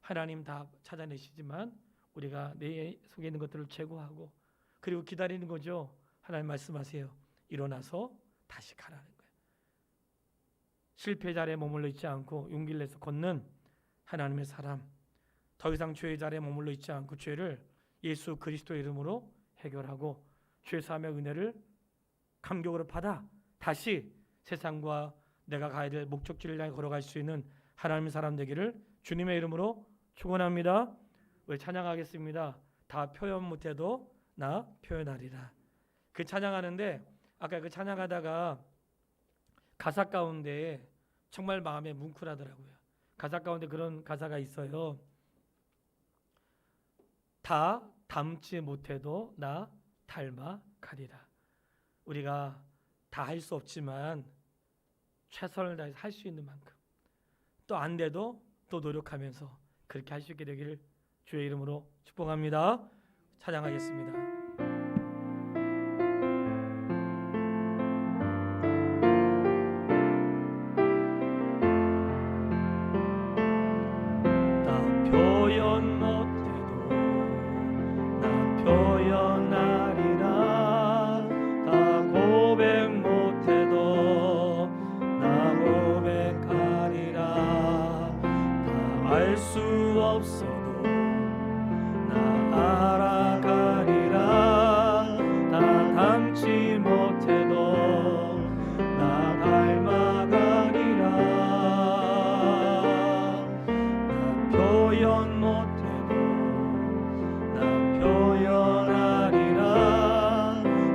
하나님 다 찾아내시지만 우리가 내 속에 있는 것들을 제거하고 그리고 기다리는 거죠. 하나님 말씀하세요. 일어나서 다시 가라는 거예요. 실패 자리에 머물러 있지 않고 용기를 내서 걷는 하나님의 사람, 더 이상 죄의 자리에 머물러 있지 않고 죄를 예수 그리스도의 이름으로 해결하고 죄 사함의 은혜를 감격으로 받아 다시 세상과 내가 가야 될 목적지를 향해 걸어갈 수 있는 하나님의 사람 되기를 주님의 이름으로 축원합니다. 우리 찬양하겠습니다. 다 표현 못해도 나 표현하리라. 그 찬양하는데 아까 그 찬양하다가 가사 가운데 정말 마음에 뭉클하더라고요. 가사 가운데 그런 가사가 있어요. 다 닮지 못해도 나 닮아가리라. 우리가 다 할 수 없지만 최선을 다해서 할 수 있는 만큼, 또 안 돼도 또 노력하면서 그렇게 할 수 있게 되기를 주의 이름으로 축복합니다. 찬양하겠습니다. 알 수 없어도 나 알아가리라. 다 닮지 못해도 나 닮아가리라. 나 표현 못해도 나 표현하리라.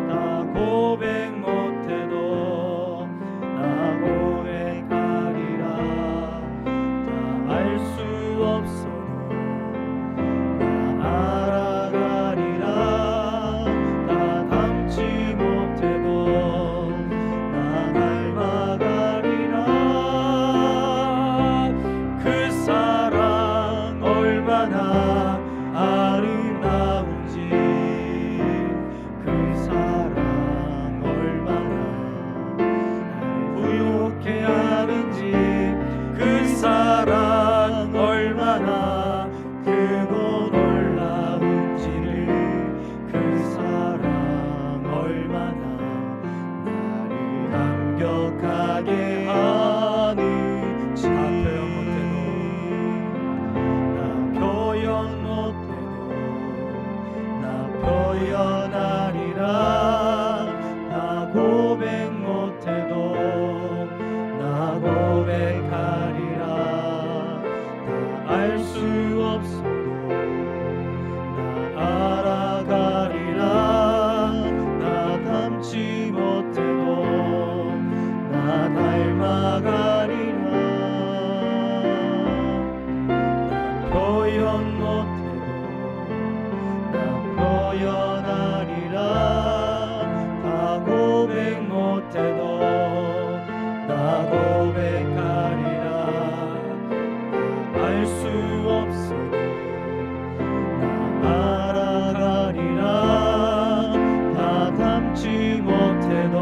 나 고백 못해도 나 고백하리라. 다 알 수 없어도 없어도 나 알아가리라. 나 닮지 못해도 나 닮아가리라. 나 표현 못해도 나 표현하리라. 다 고백 못해도 나 고백하리라. 알 수 없어도 나 알아가리라. 다 닮지 못해도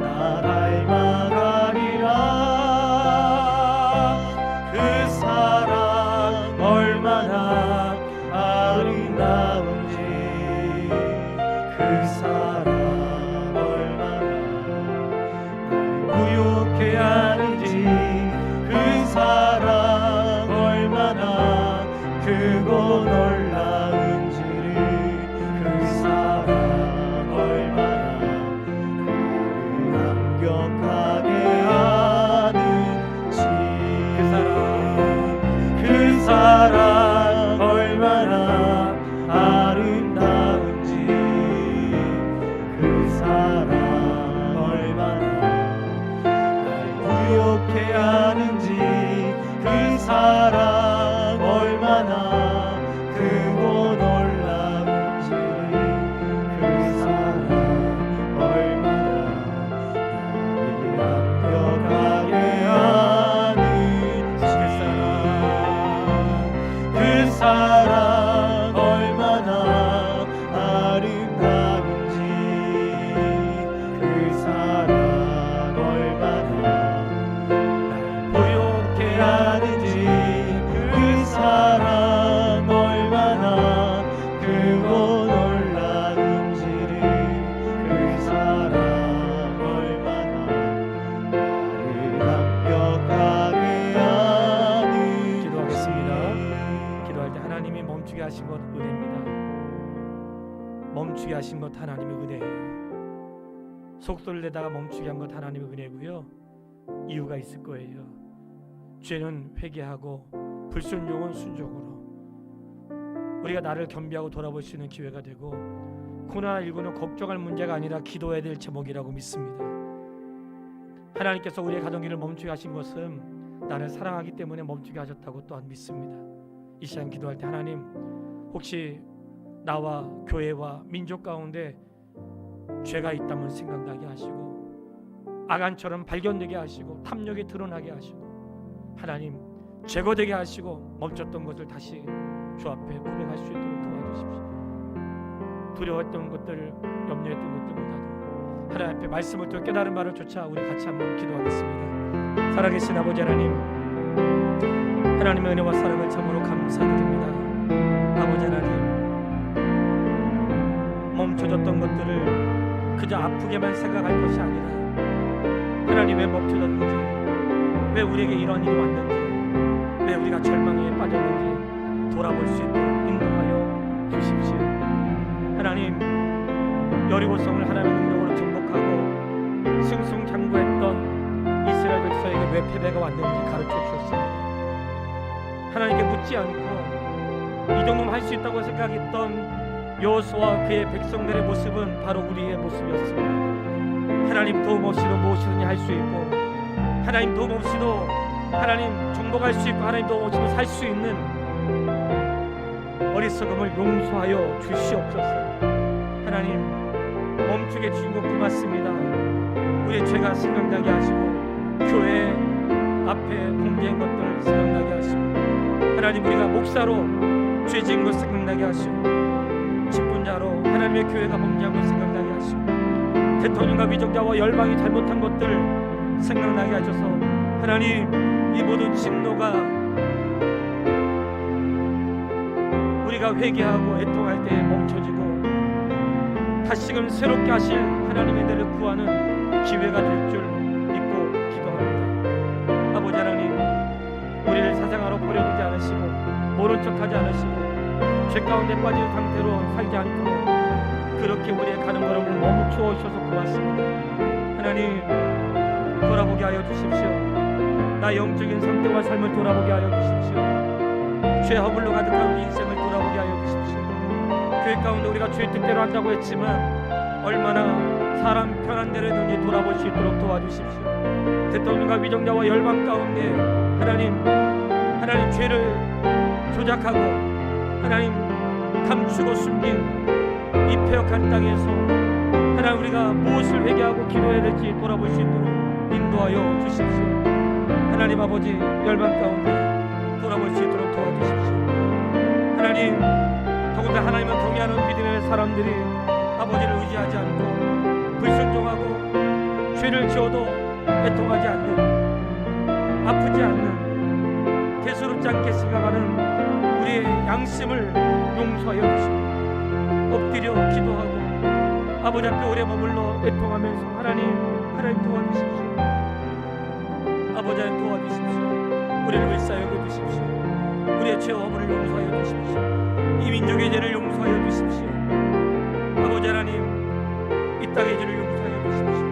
나 닮아가리라. 그 사랑 얼마나 아름다운지, 그 사랑 얼마나 날 부욕해 하는지, 그 사랑 얼마나 크고 놀라운지를, 그 사랑 얼마나 나를 감격하게 하는지, 그 사랑 얼마나 아름다운지, 그 사랑 얼마나 날 부욕해 하는지, 그 사랑 얼마나 크고 놀라운지를, 그 사랑 얼마나 나를 감격하게 하는지, 그 사랑 얼마나 아름다운지, 그 사랑 얼마나 날 부욕해 하는지, 그 사랑 얼마나 크고 놀라운지를, 그 사랑 얼마나 나를 감격하게 하는지. 기도하겠습니다. 기도할 때 하나님이 멈추게 하신 것 은혜입니다. 멈추게 하신 것 하나님의 은혜예요. 속도를 내다가 멈추게 한 것 하나님의 은혜고요. 이유가 있을 거예요. 죄는 회개하고 불순종은 순종으로 우리가 나를 겸비하고 돌아볼 수 있는 기회가 되고, 코로나19는 걱정할 문제가 아니라 기도해야 될 제목이라고 믿습니다. 하나님께서 우리의 가정길을 멈추게 하신 것은 나를 사랑하기 때문에 멈추게 하셨다고 또한 믿습니다. 이 시간 기도할 때 하나님, 혹시 나와 교회와 민족 가운데 죄가 있다면 생각나게 하시고, 아간처럼 발견되게 하시고, 탐욕이 드러나게 하시고, 하나님 제거되게 하시고, 멈췄던 것을 다시 주 앞에 고백할 수 있도록 도와주십시오. 두려웠던 것들, 염려했던 것들보다도 하나님 앞에 말씀을 또 깨달은 말을 쫓아 우리 같이 한번 기도하겠습니다. 살아계신 아버지 하나님, 하나님의 은혜와 사랑을 참으로 감사드립니다. 아버지 하나님, 멈춰졌던 것들을 그저 아프게만 생각할 것이 아니라, 하나님 왜 멈춰졌는지, 왜 우리에게 이런 일이 왔는지, 왜 우리가 절망에 빠졌는지 돌아볼 수 있도록 인도하여 주십시오. 하나님, 여리고성을 하나님의 능력으로 정복하고 승승장구했던 이스라엘 백성에게 왜 패배가 왔는지 가르쳐 주셨습니다. 하나님께 묻지 않고 이 정도는 할 수 있다고 생각했던 여호수아와 그의 백성들의 모습은 바로 우리의 모습이었습니다. 하나님 도움 없이도 무엇이든지 할 수 있고, 하나님 도움 없이도 하나님 정복할 수 있고, 하나님 도움 없이도 살 수 있는 어리석음을 용서하여 주시옵소서. 하나님, 멈추게 주신 것 고맙습니다. 우리의 죄가 생각나게 하시고, 교회 앞에 범죄한 것들 생각나게 하시고, 하나님 우리가 목사로 죄 지은 것 생각나게 하시고, 직분자로 하나님의 교회가 범죄한 것 생각나게 하시고, 대통령과 위정자와 열방이 잘못한 것들 생각나게 하셔서, 하나님 이 모든 진노가 우리가 회개하고 애통할 때에 멈춰지고 다시금 새롭게 하실 하나님의 은혜를 구하는 기회가 될 줄 믿고 기도합니다. 아버지 하나님, 우리를 사상하러 버려두지 않으시고 모른 척하지 않으시고 죄 가운데 빠진 상태로 살지 않도록 그렇게 우리의 가는 걸음을 멈추어 주셔서 고맙습니다. 하나님, 돌아보게 하여 주십시오. 나 영적인 상태와 삶을 돌아보게 하여 주십시오. 죄 허물로 가득한 우리 인생을 돌아보게 하여 주십시오. 교회 가운데 우리가 주의 뜻대로 한다고 했지만 얼마나 사람 편한 대로 했는지 돌아볼 수 있도록 도와주십시오. 대통령과 위정자와 열방 가운데 하나님 죄를 조작하고 하나님 감추고 숨긴 이 폐역한 땅에서 하나님 우리가 무엇을 회개하고 기도해야 될지 돌아볼 수 있도록 인도하여 주십시오. 하나님 아버지, 열방 가운데 돌아볼 수 있도록 도와주십시오. 하나님, 더군다나 하나님을 경외하는 믿음의 사람들이 아버지를 의지하지 않고 불순종하고 죄를 지어도 애통하지 않는, 아프지 않는, 대수롭지 않게 생각하는 우리의 양심을 용서하여 주시고 엎드려 기도하고 아버지 앞에 오래 머물러 애통하면서 하나님 도와주십시오. 아버지 하나님 도와주십시오. 우리를 일사하여 주십시오. 우리의 죄와 허물을 용서하여 주십시오. 이 민족의 죄를 용서하여 주십시오. 아버지 하나님, 이 땅의 죄를 용서하여 주십시오.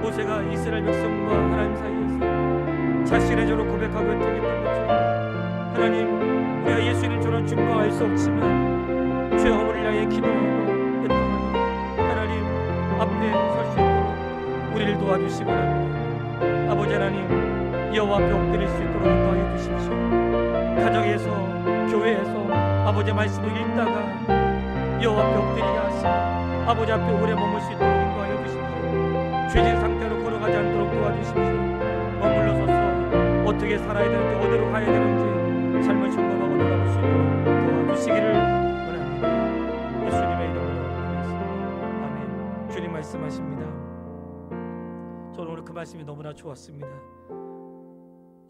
모세가 이스라엘 백성과 하나님 사이에서 자신의 죄로 고백하고 애통했던 것처럼 하나님, 우리가 예수님 저런 증거할 수 없지만 죄 허물을 향해 기도하고 애통하며 하나님 앞에 설 수 있도록 우리를 도와주시기 바랍니다. 아버지 하나님, 여호와 앞에 엎드릴 수 있도록 인도하여 주십시오. 가정에서, 교회에서 아버지의 말씀을 읽다가 여호와 앞에 엎드리게 하시고 아버지 앞에 오래 머물 수 있도록 인도하여 주십시오. 죄진 상태로 걸어가지 않도록 도와주십시오. 머물러 서서 어떻게 살아야 되는지, 어디로 가야 되는지 삶을 점검하고 돌아볼 수 있도록 도와주시기를 원합니다. 예수님의 이름으로 기도했습니다. 아멘. 주님 말씀하십니다. 저는 오늘 그 말씀이 너무나 좋았습니다.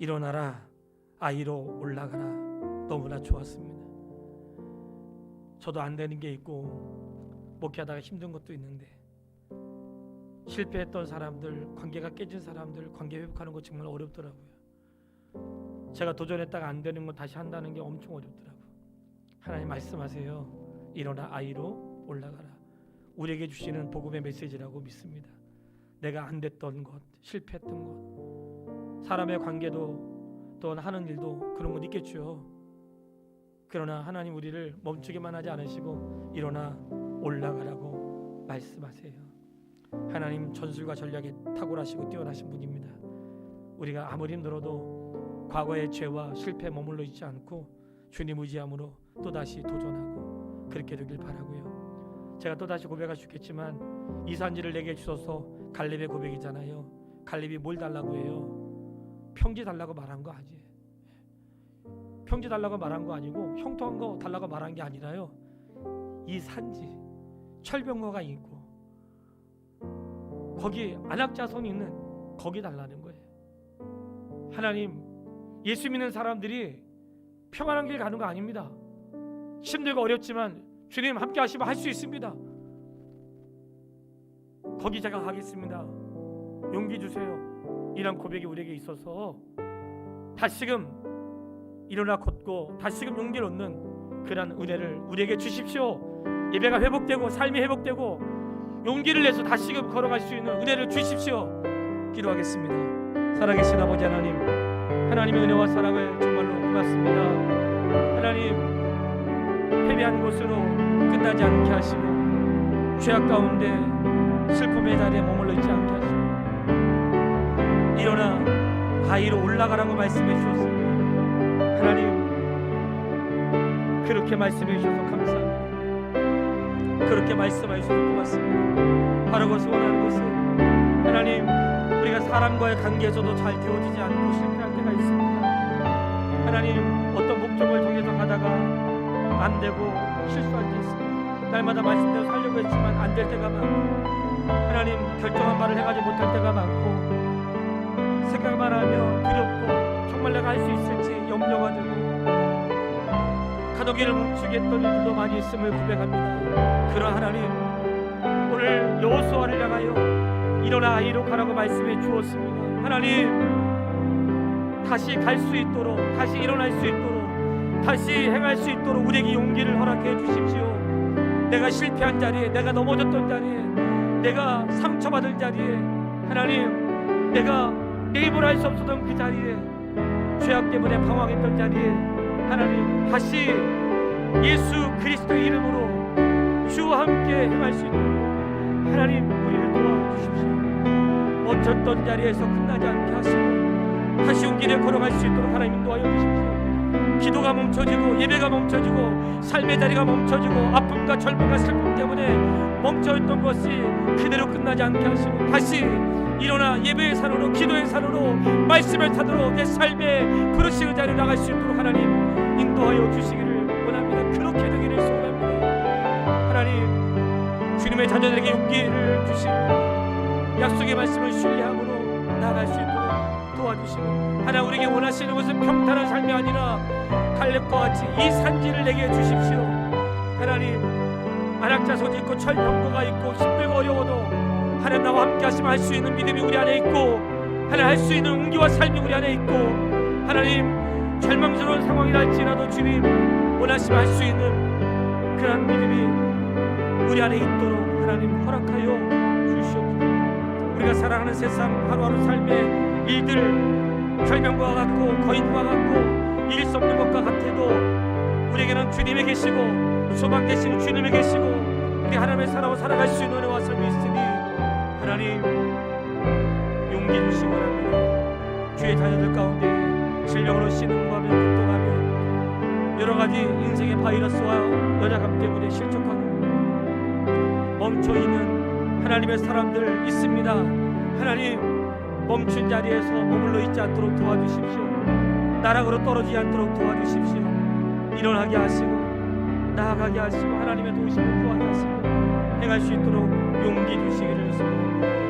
일어나라, 아이로 올라가라. 너무나 좋았습니다. 저도 안 되는 게 있고 목회하다가 힘든 것도 있는데 실패했던 사람들, 관계가 깨진 사람들 관계 회복하는 거 정말 어렵더라고요. 제가 도전했다가 안 되는 거 다시 한다는 게 엄청 어렵더라고요. 하나님 말씀하세요. 일어나 아이로 올라가라. 우리에게 주시는 복음의 메시지라고 믿습니다. 내가 안 됐던 것, 실패했던 것, 사람의 관계도 또 하는 일도 그런 건 있겠죠. 그러나 하나님 우리를 멈추기만 하지 않으시고 일어나 올라가라고 말씀하세요. 하나님 전술과 전략에 탁월하시고 뛰어나신 분입니다. 우리가 아무리 힘들어도 과거의 죄와 실패에 머물러 있지 않고 주님 의지함으로 또다시 도전하고 그렇게 되길 바라고요. 제가 또다시 고백할 수 있겠지만 이 산지를 내게 주셔서 갈렙의 고백이잖아요. 갈렙이 뭘 달라고 해요? 평지 달라고 말한 거 아니에요. 평지 달라고 말한 거 아니고 형통한 거 달라고 말한 게 아니라요. 이 산지 철병거가 있고 거기 안악자손이 있는 거기 달라는 거예요. 하나님, 예수 믿는 사람들이 평안한 길 가는 거 아닙니다. 힘들고 어렵지만 주님 함께 하시면 할 수 있습니다. 거기 제가 가겠습니다. 용기 주세요. 이런 고백이 우리에게 있어서 다시금 일어나 걷고 다시금 용기를 얻는 그런 은혜를 우리에게 주십시오. 예배가 회복되고 삶이 회복되고 용기를 내서 다시금 걸어갈 수 있는 은혜를 주십시오. 기도하겠습니다. 살아계신 아버지 하나님, 하나님의 은혜와 사랑을 정말로 고맙습니다. 하나님, 패배한 곳으로 끝나지 않게 하시고 죄악 가운데 슬픔의 자리에 머물러 있지 않게 하시고 일어나 아이로 올라가라고 말씀해 주셨습니다. 하나님, 그렇게 말씀해 주셔서 감사합니다. 그렇게 말씀해 주셔서 고맙습니다. 바라고서 원하는 것은 하나님, 우리가 사람과의 관계에서도 잘 되어지지 않고 실패할 때가 있습니다. 하나님, 어떤 목적을 정해서 가다가 안 되고 실수할 때 있습니다. 날마다 말씀대로 살려고 했지만 안 될 때가 많고 하나님, 결정한 말을 해가지 못할 때가 많고 생각만 하며 두렵고 정말 내가 할 수 있을지 염려가 되고 가족을 멈추게 했던 일들도 많이 있음을 고백합니다. 그러나 하나님, 오늘 여호수아를 향하여 일어나 아이로 가라고 말씀해 주었습니다. 하나님, 다시 갈 수 있도록, 다시 일어날 수 있도록, 다시 행할 수 있도록 우리에게 용기를 허락해 주십시오. 내가 실패한 자리에, 내가 넘어졌던 자리에, 내가 상처받은 자리에, 하나님, 내가 내 입으로 할 수 없었던 그 자리에, 죄악 때문에 방황했던 자리에 하나님 다시 예수 그리스도의 이름으로 주와 함께 행할 수 있도록 하나님 우리를 도와주십시오. 멈췄던 자리에서 끝나지 않게 하시고 다시 온 길에 걸어갈 수 있도록 하나님 인도하여 주십시오. 기도가 멈춰지고 예배가 멈춰지고 삶의 자리가 멈춰지고 아픔과 절망과 슬픔 때문에 멈춰있던 것이 그대로 끝나지 않게 하시고 다시 일어나 예배의 산으로 기도의 산으로 말씀의 산으로 내 삶의 그릇의 자리로 나갈 수 있도록 하나님 인도하여 주시기를 원합니다. 그렇게 되기를 소원합니다. 하나님 주님의 자녀들에게 용기를 주시고 약속의 말씀을 신뢰함으로 나아갈 수 있도록 도와주시고 하나님 우리에게 원하시는 것은 평탄한 삶이 아니라 갈렙과 같이 이 산지를 내게 주십시오. 하나님 안악자손이 있고 철병거가 있고 힘들고 어려워도 하나님 나와 함께 하시면 할 수 있는 믿음이 우리 안에 있고 하나님 할 수 있는 온기와 삶이 우리 안에 있고 하나님 절망스러운 상황이라 할지라도 주님 원하시면 할 수 있는 그런 믿음이 우리 안에 있도록 하나님 허락하여 주시옵소서. 우리가 살아가는 세상 하루하루 삶의 일들 절명과 같고 거인과 같고 이길 수 없는 것과 같아도 우리에게는 주님이 계시고 소망 되시는 주님이 계시고 우리 하나님의 사랑으로 살아갈 수 있는 은혜와 삶이 있으니 하나님 용기 주시기 바랍니다. 주의 자녀들 가운데 질병으로 신음하며 고통하며 여러가지 인생의 바이러스와 연약함 때문에 실족하고 멈춰있는 하나님의 사람들 있습니다. 하나님 멈춘 자리에서 머물러 있지 않도록 도와주십시오. 나락으로 떨어지지 않도록 도와주십시오. 일어나게 하시고 나아가게 하시고 하나님의 도우심을 구하게 하시고 행할 수 있도록 용기 주시기를 소원합니다.